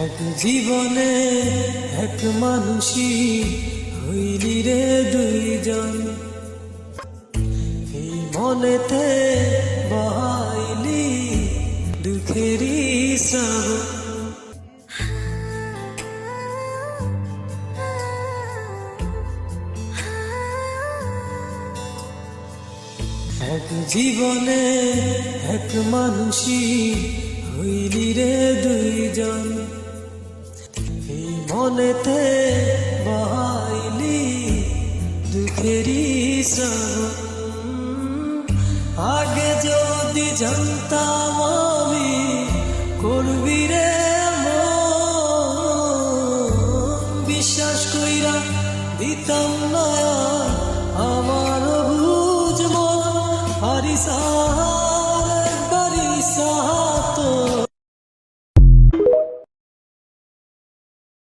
এক জীবনে এক মানুষই হইলি রে দুইজন, এই মনেতে বহাইলি দুঃখেরই শ্রাবণ। এক জীবনে এক মানুষই হইলি রে দুইজন, এই মনেতে বহাইলি দুঃখেরই শ্রাবণ। আগে যদি জানতাম আমি করবি রে বিশ্বাস কইরা দিতাম না আমার বুঝ মন হারিসা